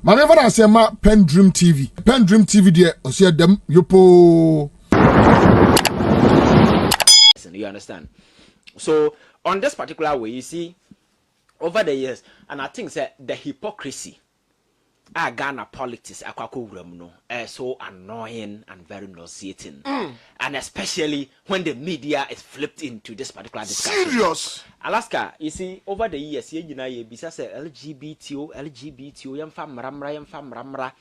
Mame fa say ma PENDREAM TV. PENDREAM TV there osia dem yopo. You understand? So on this particular way, you see, over the years, and I think that the hypocrisy, Ghana politics, is so annoying and very nauseating, and especially when the media is flipped into this particular discussion. Serious. Alaska, you see, over the years, you know, you say LGBTQ, yam fam ramra,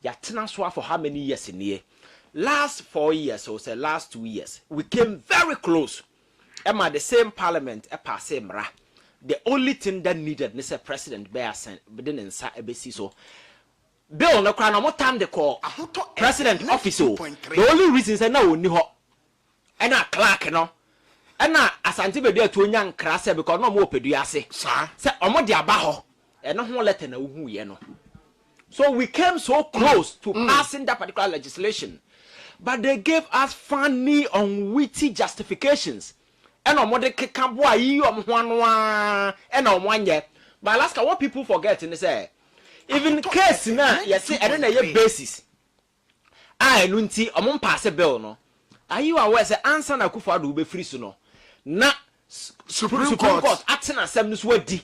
ya tenaswa for how many years in here? Last 4 years or say last 2 years, we came very close. Emma, the same parliament, same ra. The only thing that needed, Mr. President, bear sent, but then in so. Bill no crown, more time they call President office. The only reason is no new hot. And a clerk, you know. And now, as Antibe there to young crass because no more pediase. Sir, say, Omodia Baho, and no more letter know who you know. So we came so close to passing that particular legislation. But they gave us funny, unwitty justifications. And on what they can boy you on and on 1 year. But Alaska, what people forget in say, even case now, you see, I don't know your basis. I nunti among pass a bill no. Are you aware the answer na kufa do be free no? Na Supreme Court acting as some word.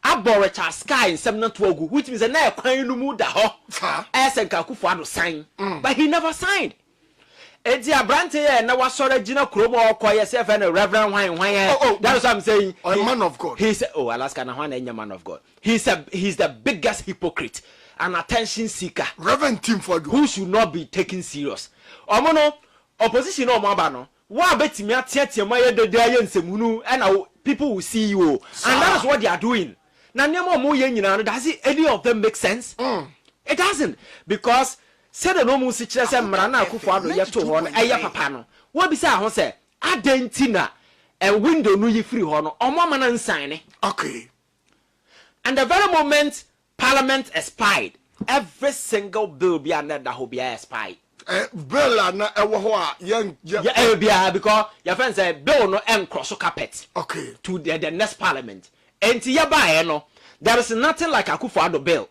Aboriginal sky in 712, which means a na kwan no mu da ho. As and Kufa sign. But he never signed. Eti abrante na wasore gina kromo okoye se fe na Reverend Wine. That is what I'm saying. A man of God. He said, oh, Alaska na Wine man of God. He's the biggest hypocrite, an attention seeker. Reverend Ntim Fordjor, who should not be taken serious. Omono opposition no mo ba no. Wa betimi atiatia ma ye dede aye nsemunu and people will see you. And that is what they are doing. Na nyama mo ye nyina no, does it any of them make sense? It doesn't, because said the no mu si kire se mra na akufo ado ye to ho no eye papa no wo bi sa ho se adentina e window no ye free ho no omo ma na nsan ne. Okay. And the very moment Parliament expired, every single bill be another ho be expired. Bill na ewo ho a yeah because your friend say bill no cross carpet. Okay. To the next Parliament. And ya ba no, there is nothing like Akufo Addo bill.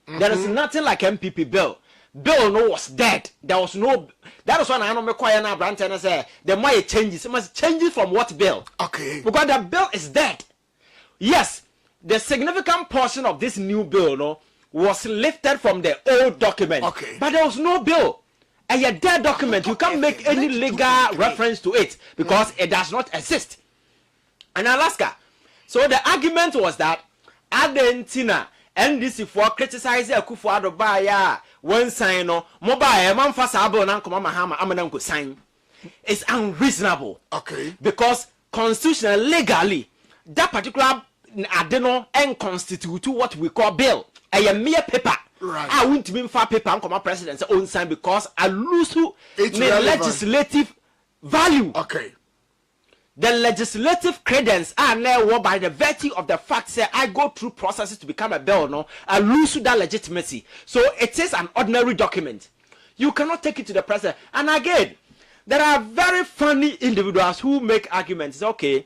There is nothing like NPP bill. Bill no was dead. There was no. That is why I know me quiet now. Brandon say the more it changes, it must change it from what bill? Okay. Because the bill is dead. Yes, the significant portion of this new bill no was lifted from the old document. Okay. But there was no bill. And a dead document, you can't make any legal reference to it because it does not exist. And Alaska. So the argument was that Adentina NDC for criticizing Akufo Addo by one sign no mobile man for sabo na nkoma mahama amana nko sign. It's unreasonable. Okay. Because constitutionally, legally, that particular adeno constitute what we call bill. A mere paper. Right. I won't be for paper and come president's own sign because I lose legislative value. Okay. The legislative credence are now by the virtue of the fact that I go through processes to become a bill, no, I lose that legitimacy. So it is an ordinary document. You cannot take it to the president. And again, there are very funny individuals who make arguments. Okay,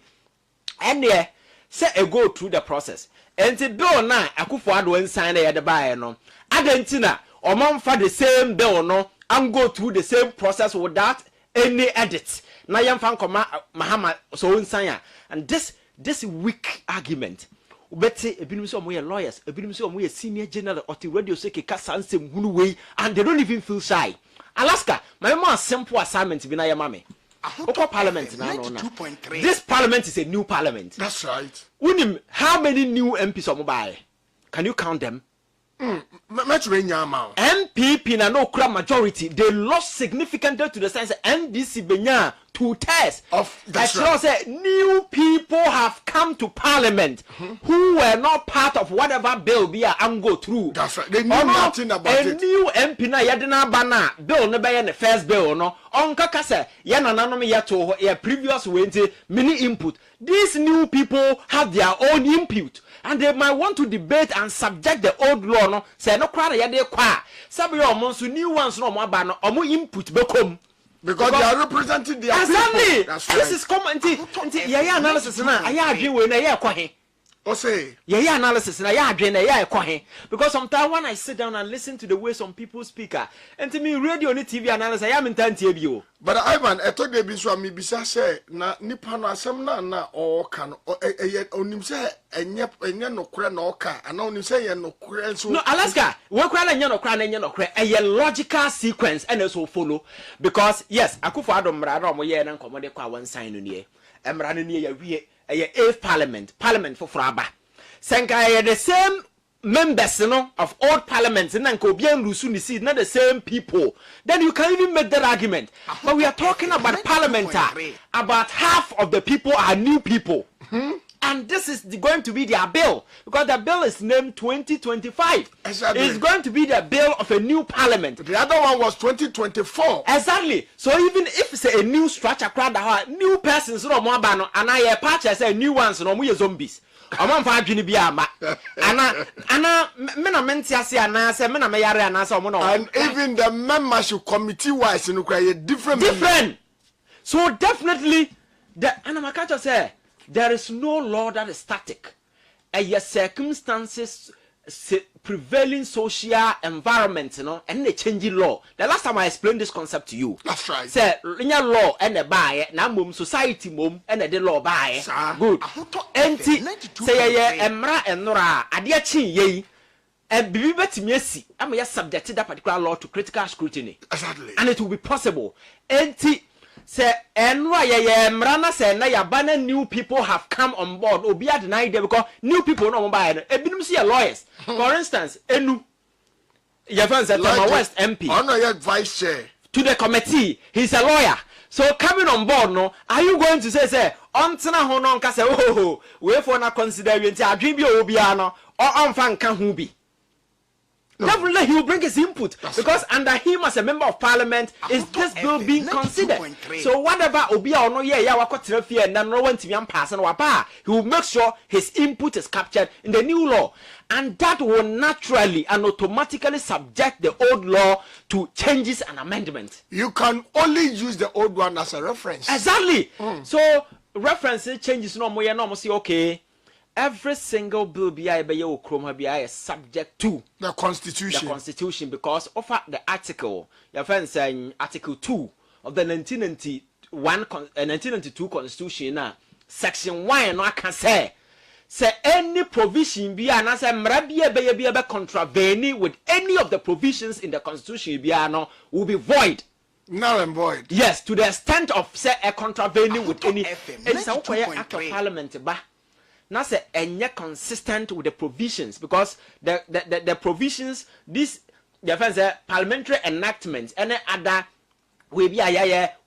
and they say I go through the process. And the bill now, Akufo Addo sign the buy no. Adentina, or mom for the same bill no, and go through the same process without any edits. Na yam fan koma Mahama so nsanya. And this weak argument. Ubeti ebinim so omo lawyers, ebinim so omo senior general or the radio say keka sansem hunu way, and they don't even feel shy. Alaska, my more simple assignment bi na yamame. Parliament now. This parliament is a new parliament. That's right. How many new MPs are mobile? Can you count them? MPP na no crowd majority. They lost significantly to the sense NDC benya 2/3 of that's right. Say new people have come to parliament who were not part of whatever bill be and go through. That's right. They knew nothing about it. A new MP na yadena bana bill no be the first bill no. Onka kase ya nananom ya to ya previous wente mini input. These new people have their own input. And they might want to debate and subject the old law no say no kwara ya de kwa some your months new ones no mo ba no omo input bekom because they are representing their exactly people. That's right. This is common yeah analysis na aya adwen we na yeah kwa he say yeah analysis na yeah adwen na yeah ekwahe because sometimes when I sit down and listen to the way some people speak and to me radio ni TV analysis I am intantie bi o. But Ivan, I thought they be so me bisa say na nipa no asem na o ka no onim say enye no kure na o ka ana onim say ye no kure so. No, Alaska, we kura na enye no kura na enye no kure a logical sequence and so follow because yes akufo adomra na omo ye na nkomo de kwa one sign no nie emra no nie ya wie a 8th parliament for Fraba. Senka the same members of old parliaments and Kobian Rusu see not the same people. Then you can even make that argument. But we are talking about parliament. About half of the people are new people. And this is going to be their bill because the bill is named 2025. Exactly. It's going to be the bill of a new parliament. The other one was 2024. Exactly. So even if it's a new structure, new persons, and I patch as a new ones, no more zombies. I'm for Jimmy Biama. And even the membership committee wise, you know, different. So definitely, the Anamakacha say. There is no law that is static. Your circumstances, prevailing social environment, and the changing law. The last time I explained this concept to you, that's right. Say, linear law and the buy, now society mum and the law buy. Good. Enti say emra enora adiachi ye. And be better me I'm just subjected that particular law to critical scrutiny. Exactly. And it will be possible. Enti say enwa ye mrana say na ya bana new people have come on board obi deny them because new people no buy no ebinum say lawyers for instance enu your friend said Thomas West MP no yet vice chair to the committee he's a lawyer so coming on board no are you going to say ontena ho no nka say oh we for na consider yenti adwen bi obi no or onfa nka ho bi. Definitely he will bring his input because under him as a member of parliament is this bill being considered. So whatever Obia or no wakotrefi and no one to pass and wapa, he will make sure his input is captured in the new law. And that will naturally and automatically subject the old law to changes and amendments. You can only use the old one as a reference. Exactly. So references changes no more say okay. Every single bill is subject to the constitution. The constitution because of the article, your friend saying Article 2 of the 1992 constitution, section 1 no can say any provision be an answer be contravening with any of the provisions in the constitution will be void. Null and void. Yes, to the extent of say a contravening with any it's a act of parliament not say enye consistent with the provisions because the provisions this the friends parliamentary enactments any other we be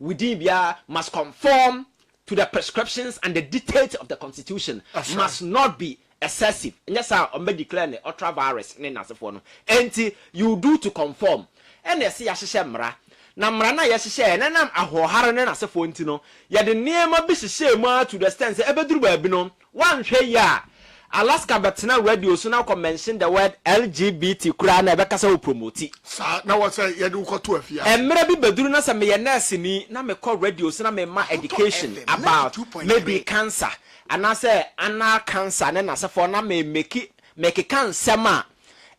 within must conform to the prescriptions and the dictates of the constitution. That's must right. Not be excessive. And yes, I declare the ultra virus and you do to conform and they see a na mrana yeshe na nam ahohare ne nasefo ntino ye de niema bi hye ma to the stand say ebeduru baabi no wan hwe ya Alaska betena radio so now mention the word LGBT kura na ebekasa wo promote sa na what say ye de ko to afia emre bi beduru na se me ye nurse ni na me call radio so na me ma education about maybe cancer and I say anal cancer na nasefo na me make cancer ma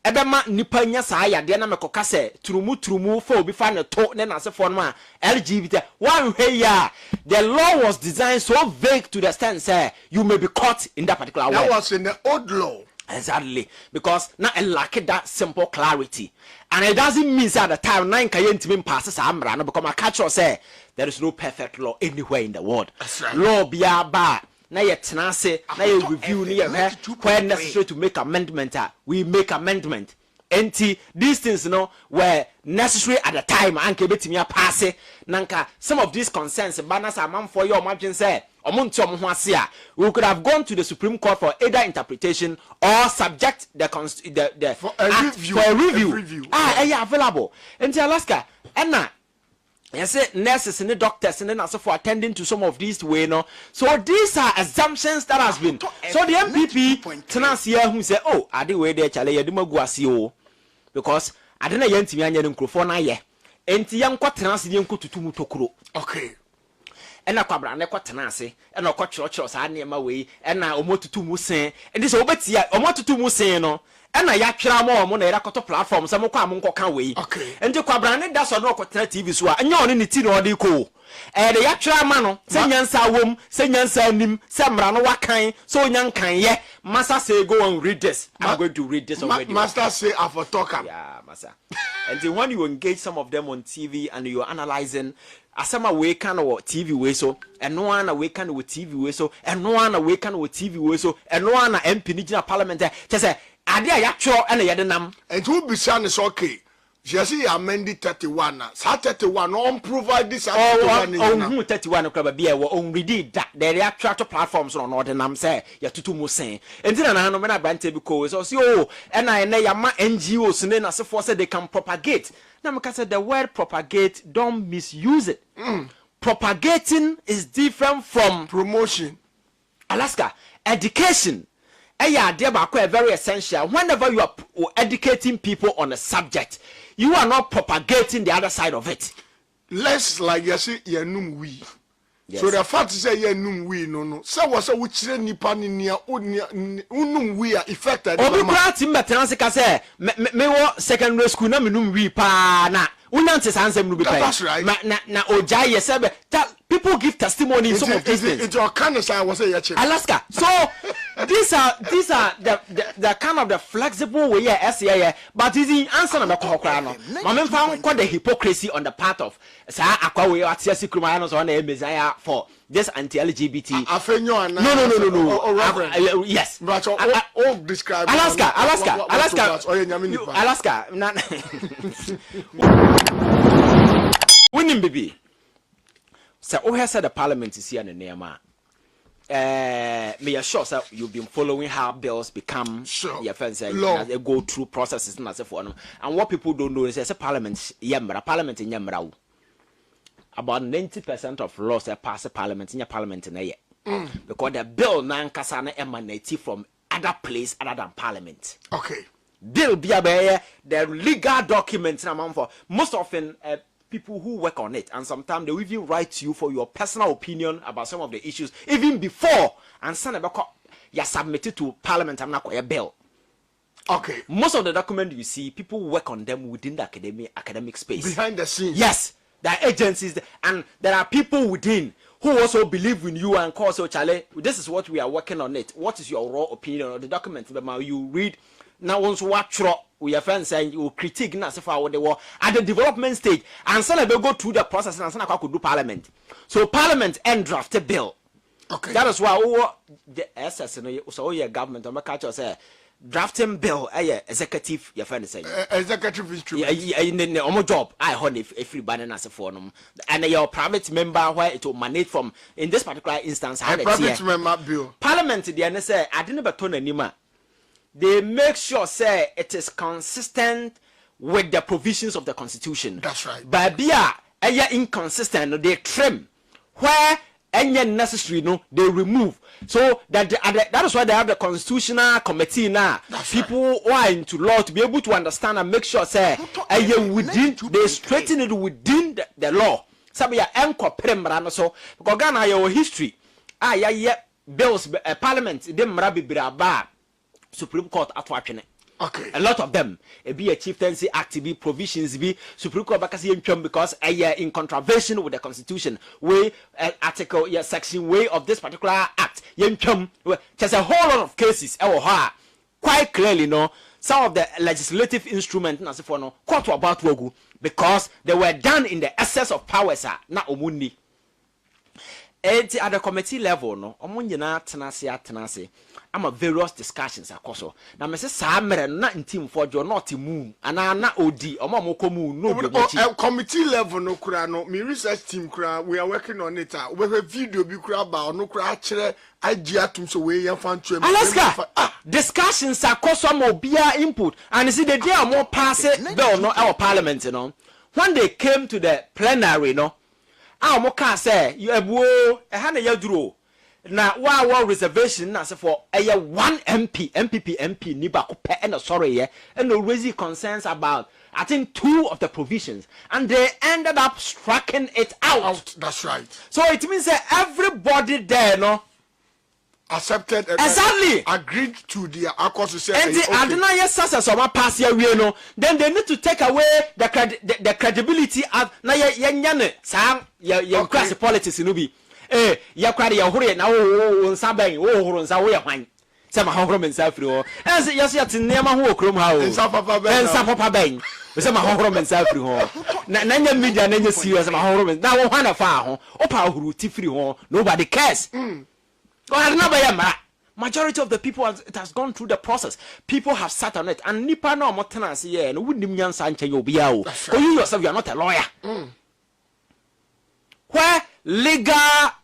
ebema nipa nya saa yade na mekoka se turumu for obi fa ne to ne na se for no LGBT one way ya the law was designed so vague to the extent say you may be caught in that particular way. That was in the old law. Exactly, because now it lacked that simple clarity and it doesn't mean at the time nine ka Ntim passes amra no because I catch or say there is no perfect law anywhere in the world. Right. Law biya ba na ye tenase na ye review ni ye when necessary to make amendment we make amendment enti these things were necessary at the time anke betimi pass nanka some of these concerns banas amam for your margin say omonti omho ase we could have gone to the Supreme Court for either interpretation or subject the for a review. Available enti Alaska enna yes, nurses and the doctors and then also for attending to some of these way so these are assumptions that has been so the NPP tenants here who say oh I the way there chale yedimagu asio because I didn't yentimi anya nkrofo na ye enti yankwa tenants di enko tutumu tokuro okay ena kwabra ne kwatena ase ena kwatchoro saa ne ma we ena omotutu mu sen enti so obetia omotutu mu sen no ena ya twera ma omo na era koto platform se mo kwa mo nkoka we enti kwabra ne da so no kwatena TV so a anya oni ne ti no odi ko de ya twera ma no se nyansa wom se nyansa anim se mra no wakan so nyankan ye master say go and read this. I'm going to read this already. Master say I for talk. Yeah, master. And then when you engage some of them on TV and you're analyzing, asama we can or TV way so, and no one awaken with TV way so, and no one awaken with TV way so, and no one MP Nigeria Parliament. Just say, idea actual and the yadanam. And who be son is okay. Jesse amended 31 now. 31 on provide this. Oh, 31 club be on read that the actual platforms on ordinary say ya tutu mu sen. And then I know when I brand because also and I know yama NGOs and then as for say they can propagate. Now because the word propagate don't misuse it. Propagating is different from promotion. Alaska education. Very essential. Whenever you are educating people on a subject, you are not propagating the other side of it. Less like you say, you know we. So the fact is that you know we no. So what's a which nipa ni we are affected. Obi kwati mbetense ka say me wo secondary school na me num we pa na. Unante sansem no be pa. That's right. Na ojai yesebe people give testimony in some of these things. It's your kind of say was say Alaska. So these are the kind of the flexible way but is the answer na kokora no. Mama found quite the hypocrisy on the part of sa akwa we atiasi kruma no so na messiah for this anti-LGBT. Afenyo no. Yes. But all describe Alaska. Winning baby. So who has said the parliament is here in the name? Me assure sir you've been following how bills become your friends they go through processes and for and what people don't know is that parliament in Yamra. About 90% of laws that pass the parliament in your parliament in a year. Because the bill nan kasana emanate from other place other than parliament. Okay. Bill be the legal documents for most often people who work on it, and sometimes they will even write to you for your personal opinion about some of the issues even before and send you submitted to parliament. I'm not a bill. Okay. Most of the documents you see, people work on them within the academic space. Behind the scenes. Yes. There are agencies and there are people within who also believe in you and call so Charlie, this is what we are working on it. What is your raw opinion on the document? You read now once watch with your friends and you critique now so far what they were at the development stage and some of them go through the process and some could do parliament. So parliament and draft a bill. Okay. That is why the SS so your government on my culture say drafting bill executive your friend say executive instrument in job I hold if you ban as a forum and your private member where it will emanate from in this particular instance how private member bill parliament the say I didn't beton anymore. They make sure say it is consistent with the provisions of the constitution. That's right. But be inconsistent, they trim where any necessary no they remove. So that that is why they have the constitutional committee now. That's people who are into law to be able to understand and make sure say within they straighten it within the law. Sabia enko premra so because Ghana your history. Bills parliament they mra be Supreme Court at Watching. Okay. A lot of them. It be a chieftaincy act, be provisions, be Supreme Court because a year in contravention with the Constitution. Way article, section way of this particular act. There's a whole lot of cases. Quite clearly, no. Some of the legislative instruments, quite about Wogu, because they were done in the excess of powers. Not Omundi. At the committee level, no, Omunyana tenase. I'm a various discussions akoso. Na me se sa mere na Ntim Fordjor not Ntim and na odi o mo komu no committee level no kura no me research team kura we are working on it we have video bi kura ba no kura kire agiatum so we yan fan twem Alaska discussions akoso mo bia input and see the day am pass bill no our parliament no when they came to the plenary no mo ka say you ebuo e ha na yaduro na wa reservation na say for one NPP ni ba ko pe and sorry ye and raise concerns about I think 2 of the provisions, and they ended up striking it out. That's right. So it means that everybody there, no, accepted exactly, agreed to the accord to say. And the Adina yes, so my pass here, we know. Then they need to take away the credibility of na ye sang ye class politics inubi. Ya kwari ya hore na o nsaban o horo nsa wo ye hwan. Sama horo men sa free o. Ense yes yet nema ho okrom ha o. Ensa papa ben. Sama horo men sa free ho. Na nya media na nya serious sama horo men. Na wo hwana fa ho. O pa horo ti free ho. Nobody cares. Majority of the people it has gone through the process. People have sat on it, and nipa no mo tenance here no wouldn't nyansa nche yo bia o. You yourself, you are not a lawyer. Where legal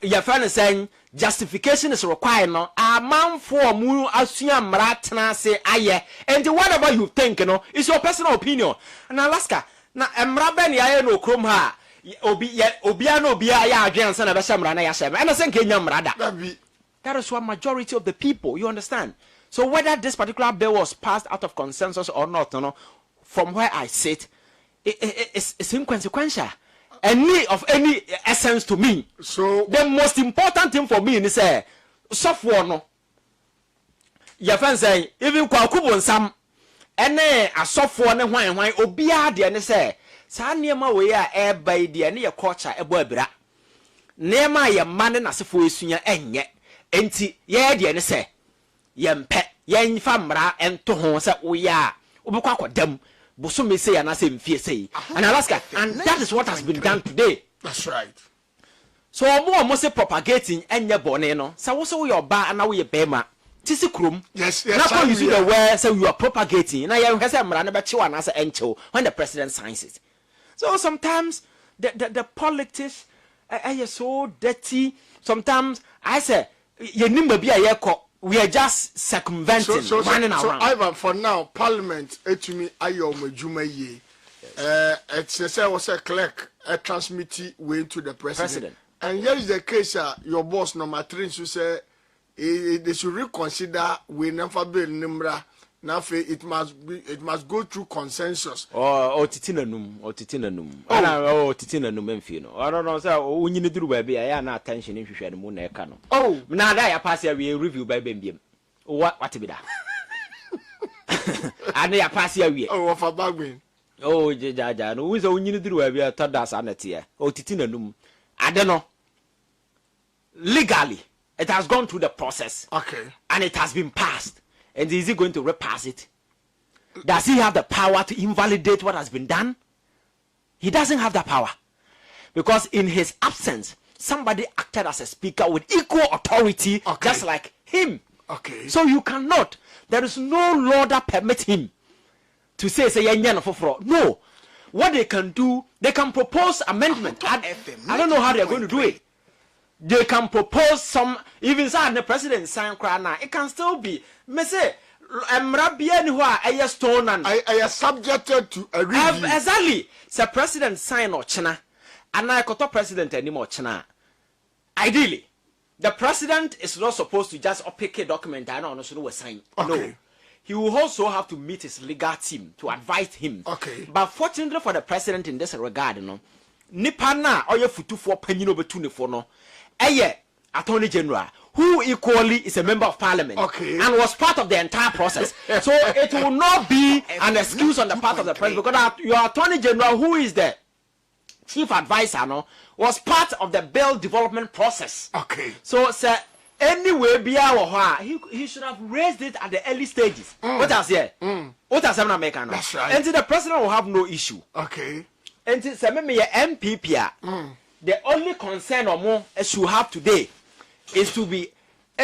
your friend is saying justification is required, no a man for mu asua mra tenance aye, and whatever you think, you know, it's your personal opinion. And Alaska na mra ben ya no krom ha obia no bia ya adwensa na be shamra na ya shem. And I say kenya mra da. That is what majority of the people, you understand. So whether this particular bill was passed out of consensus or not, you know, from where I sit, it's inconsequential. Any essence to me. So the most important thing for me is software no. Your friend say even kwakubo nsam ene a software ne hwan obia de ne say sa niema we a by de ne ye culture ebo abira. Niema ye mane na sefo esunya enye. Enti ye de ne say yempe yen famra ento ho say oya obekwa kodam boso me say na say mfie say and Alaska, and that is what has been done today. That's right. So omo say propagating enye bone no say wo say wo your ba na wo ye bema tisi krum. Yes na ko use the word say you are propagating na ye say mra na be chewa na say encho when the president signs it. So sometimes the politics are so dirty. Sometimes I say ye nimba bi ayeko, we are just circumventing, running around. So Ivan, for now, Parliament etumi ayo majuma ye. It's a clerk transmittee way to the president. And here is the case. Your boss number 3 should say they should reconsider we never bill nimra. Now it must go through consensus. Titina num. Titina num enfino. I don't know, sir. When you do baby, I am not attention if you share the moon cano. Oh, now that I pass here, we review by Bimbium. What to be that? And I pass here. Oh, for Bagwin. Oh, Jaja, who is only do baby? I thought that's an here. Titina num. I don't know. Legally, it has gone through the process. Okay. And it has been passed. And is he going to repass it? Does he have the power to invalidate what has been done? He doesn't have that power. Because in his absence, somebody acted as a speaker with equal authority, just like him. Okay. So you cannot. There is no law that permits him to say no. What they can do, they can propose amendment. I don't know how they're going to do it. They can propose some, even the president sign now. It can still be. Me say, Mrabia ni wa aye stone and I subjected to a review. Exactly. Say president sign or china, and I koto president anymore china. Ideally, the president is not supposed to just pick a document and on so sign. Okay. No. He will also have to meet his legal team to advise him. Okay. But fortunately for the president in this regard, nipa na oye futu for penino betune for no. Aye, Attorney General, who equally is a member of Parliament, and was part of the entire process. So it will not be an excuse on the part of the president, because your Attorney General, who is the chief advisor, was part of the bill development process. Okay. So, sir, anyway, he should have raised it at the early stages. What else here? What else am I making? That's right. And the president will have no issue. Okay. And say me NPP. The only concern or more as you have today is to be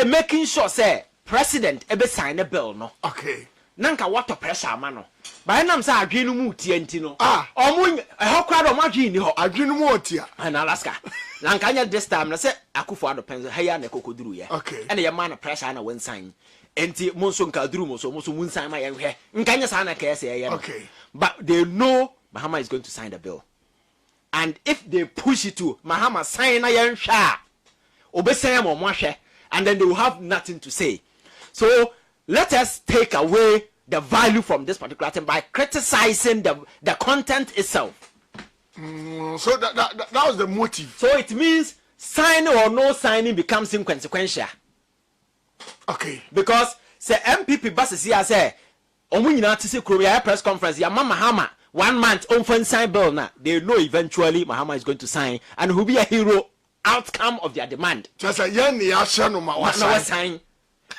making sure say president ebe sign a bill no. Okay. Nanka what pressure mano. By nam say adwenu mu tie no. Omo ho kwado mo adwenu ho. Adwenu mu otia. And Alaska. Nanka nya this time na say akufo ado penso heya na kokoduru ye. Okay. And ye man pressure na wen sign. Enti mo so nka duru mo so mun sign ma ye hwe. Nka nya sa na ka ese ye. Okay. But they know Mahama is going to sign the bill. And if they push it to Mahama sign na yen sha obesanya mo hwe and then they will have nothing to say. So let us take away the value from this particular thing by criticizing the content itself. So that was the motive. So it means signing or no signing becomes inconsequential. Okay. Because say NPP buses here say omunyina tise Korea press conference ya Mahama 1 month on sign bill now. They know eventually Mahama is going to sign and who be a hero outcome of their demand. Just a young sign.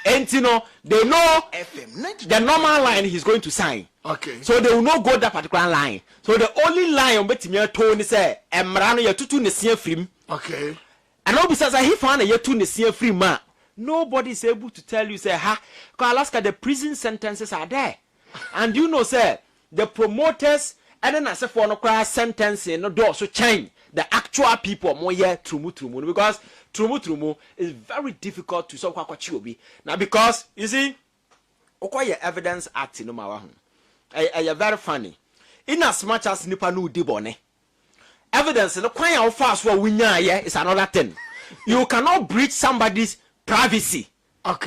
And you know, they know the normal line he's going to sign. Okay. So they will not go that particular line. So the only line on Betimia Tony say, Emrano ya tutu nesia film. Okay. And all besides he found a yetu nesia free man. Nobody is able to tell you, say, ha, because Alaska, the prison sentences are there. And you know, say, the promoters, and then I say for no class sentencing, no door, so change. The actual people more here trumu because trumu is very difficult to solve kwachi now because you see okoye evidence act no mawa ho very funny in as much as nipa no di bone evidence no kwan ya fast for winya ye is another thing. You cannot breach somebody's privacy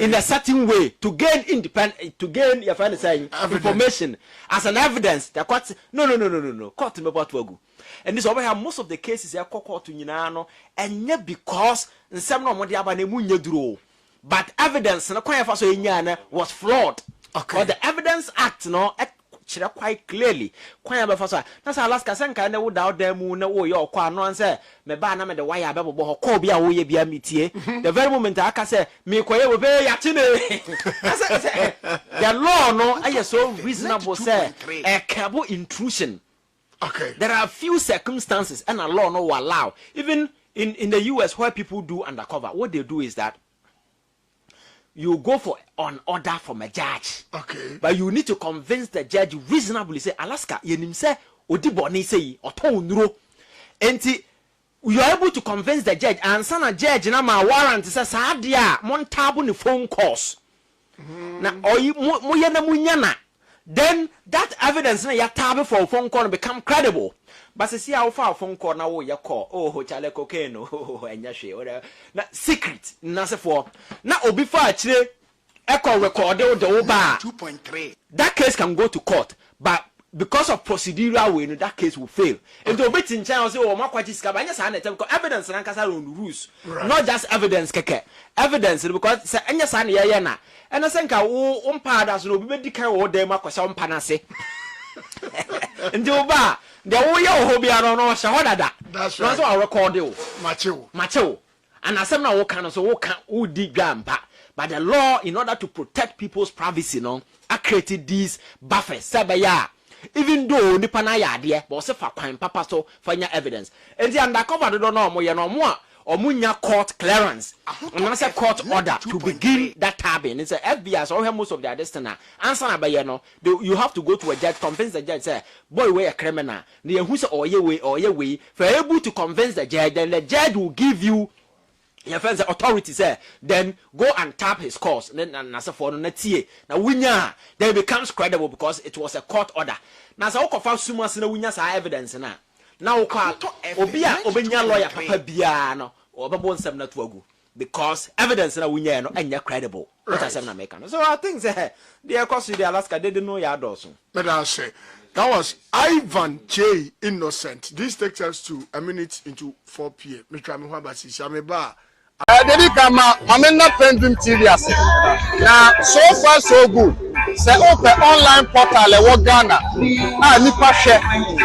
in a certain way to gain your friend saying information as an evidence. The court no court me about wagu. And this over here most of the cases are court to nyina and yet because some no modi aba na mu nyeduro but evidence no kwan fa so nyana was flawed. Okay. But the Evidence Act no quite clearly kwan ba fa so na say Alaska senka na wo da odan mu na wo ye okwa no say me ba na me de wire be bobo call bia wo ye bia metie the very moment aka say me koye wo be ya chi ne the law no aye so reasonable say a cable intrusion. Okay. There are a few circumstances and a law no will allow. Even in the US where people do undercover, what they do is that you go for an order from a judge. Okay. But you need to convince the judge reasonably say Alaska yenim say odiboni say otonuro. Enti you are able to convince the judge and sana judge na ma warrant say sa dia mon table ni phone calls. Na oyi mo ye na munyana. Then that evidence na ya tabe for phone call become credible. But see how far phone call na wo ya call oh chale cocaine oh enya hwe or na secret na se for na obi fa akire e call record the ba 2.3 that case can go to court but because of procedural way no that case will fail. And to bet in China say oh makwaji ska banya sa na because evidence na kasa on rules not just evidence keke evidence because say enya sa na ye na and I think wo umpa da so obi be dikan wo dem akwasa umpa na se ndi oba the wo ye ho bia no hye ho dada that's right. So I record you Macho and asem na wo kan so wo kan wo di gamba. But the law in order to protect people's privacy no I created these buffers sabaya even though nipa na ya de but se fa kwan papa so fanya evidence and the undercover do no mo ye no mo a omunya court clearance and say court order to begin that tabbing. It's a FBI so most of their destiny answer na be no you have to go to a judge, convince the judge say boy we a criminal na who say or ye way for able to convince the judge, then the judge will give you your friends the authority say then go and tap his cause then na say for no na tie na wunya then it becomes credible because it was a court order. Na say okofa sumas na wunya sa evidence na now obi a obenya lawyer papa bia no obebo nsem na to agu because evidence na wunya no anya credible. What I say na make no. So I think say the course the Alaska they didn't know ya doso. But I say that was Ivan J. Innocent. This takes us to a minute into 4 p.m. Mr. Amihwabasi Shameba. Dedi kama amena PENDREAM TV ase. Na so far so good. Say open online portal e wo Ghana. Ah nipa share,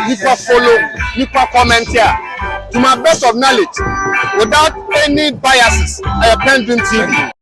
nipa follow, nipa comment here. To my best of knowledge, without any biases, PENDREAM TV.